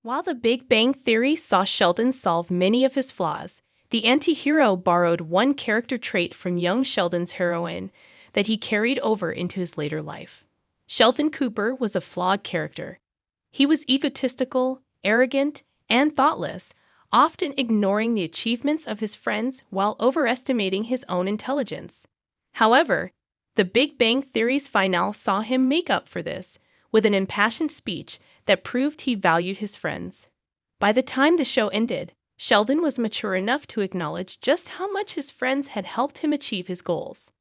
While the Big Bang Theory saw Sheldon solve many of his flaws, the anti-hero borrowed one character trait from young Sheldon's heroine that he carried over into his later life. Sheldon Cooper was a flawed character. He was egotistical, arrogant, and thoughtless, often ignoring the achievements of his friends while overestimating his own intelligence. However, the Big Bang Theory's finale saw him make up for this with an impassioned speech that proved he valued his friends. By the time the show ended, Sheldon was mature enough to acknowledge just how much his friends had helped him achieve his goals.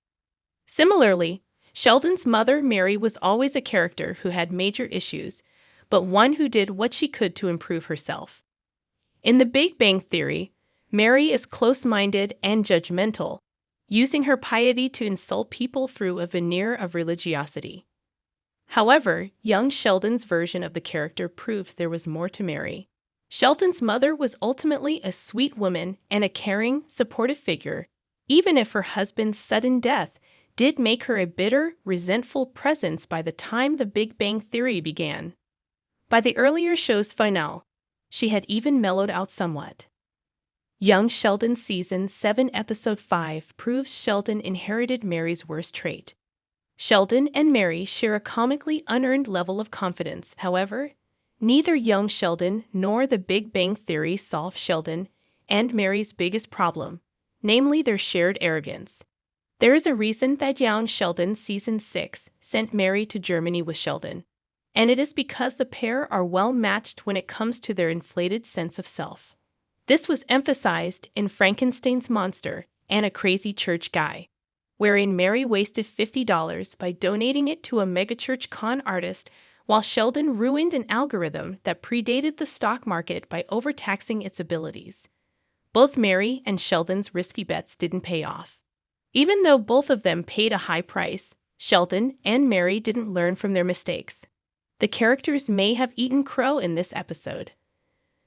Similarly, Sheldon's mother, Mary, was always a character who had major issues, but one who did what she could to improve herself. In the Big Bang Theory, Mary is close-minded and judgmental, using her piety to insult people through a veneer of religiosity. However, young Sheldon's version of the character proved there was more to Mary. Sheldon's mother was ultimately a sweet woman and a caring, supportive figure, even if her husband's sudden death did make her a bitter, resentful presence by the time the Big Bang Theory began. By the earlier show's finale, she had even mellowed out somewhat. Young Sheldon Season 7 Episode 5 proves Sheldon inherited Mary's worst trait. Sheldon and Mary share a comically unearned level of confidence. However, neither young Sheldon nor the Big Bang Theory solve Sheldon and Mary's biggest problem, namely their shared arrogance. There is a reason that young Sheldon Season 6 sent Mary to Germany with Sheldon, and it is because the pair are well matched when it comes to their inflated sense of self. This was emphasized in Frankenstein's Monster and A Crazy Church Guy, wherein Mary wasted $50 by donating it to a megachurch con artist, while Sheldon ruined an algorithm that predated the stock market by overtaxing its abilities. Both Mary and Sheldon's risky bets didn't pay off. Even though both of them paid a high price, Sheldon and Mary didn't learn from their mistakes. The characters may have eaten crow in this episode,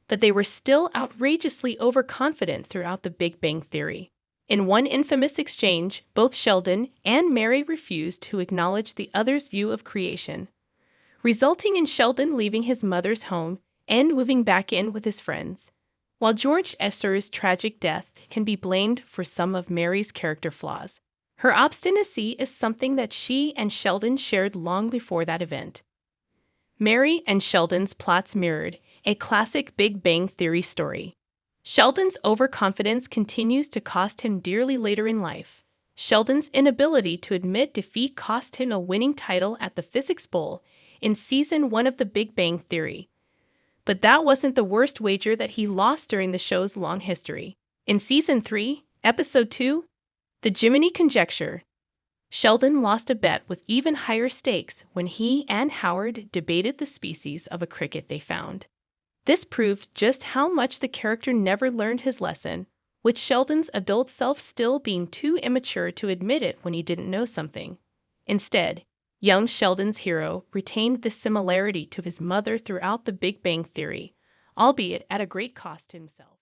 but they were still outrageously overconfident throughout the Big Bang Theory. In one infamous exchange, both Sheldon and Mary refused to acknowledge the other's view of creation, resulting in Sheldon leaving his mother's home and moving back in with his friends. While George Esser's tragic death can be blamed for some of Mary's character flaws, her obstinacy is something that she and Sheldon shared long before that event. Mary and Sheldon's plots mirrored a classic Big Bang Theory story. Sheldon's overconfidence continues to cost him dearly later in life. Sheldon's inability to admit defeat cost him a winning title at the Physics Bowl in Season 1 of The Big Bang Theory. But that wasn't the worst wager that he lost during the show's long history. In Season 3, Episode 2, The Jiminy Conjecture, Sheldon lost a bet with even higher stakes when he and Howard debated the species of a cricket they found. This proved just how much the character never learned his lesson, with Sheldon's adult self still being too immature to admit it when he didn't know something. Instead, young Sheldon's hero retained this similarity to his mother throughout the Big Bang Theory, albeit at a great cost to himself.